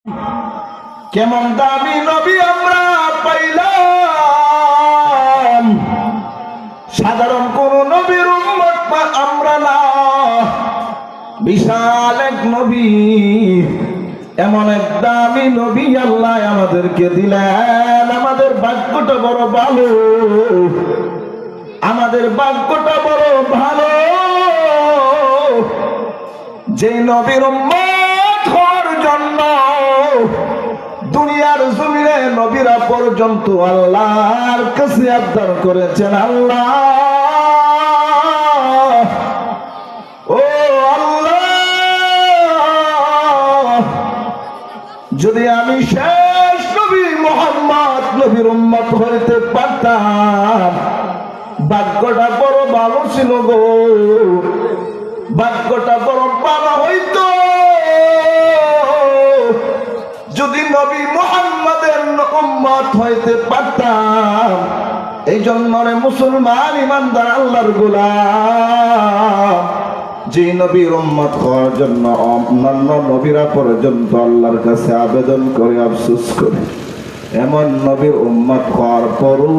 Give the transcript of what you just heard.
কেমন দামি নবী আমরা পাইলাম, সাধারণ কোন নবীর উম্মত আমরা না, বিশাল এক নবী, এমন এক দামি নবী আল্লাহ আমাদেরকে দিলেন। আমাদের ভাগ্যটা বড় ভালো, আমাদের ভাগ্যটা বড় ভালো যে নবীর উম্মত হওয়ার জন্য দুনিয়ার জমিনে নবীরা পর্যন্ত আল্লাহর কাছে আবদার করেছেন, আল্লাহ ও আল্লাহ, যদি আমি শেষ নবী মুহাম্মদ নবীর উম্মত হইতে পারতাম, ভাগ্যটা বড় ভালো ছিল গো, ভাগ্যটা বড় ভালো হইতো যদি নবী মুহাম্মাদের উম্মত হইতে পারতাম। এই জন্য মুসলমান ইমানদার আল্লাহর গোলাম, যে নবীর উম্মত হওয়ার জন্য অন্যান্য নবীরা পর্যন্ত আল্লাহর কাছে আবেদন করে, আফসোস করে, এমন নবীর উম্মত হওয়ার পরও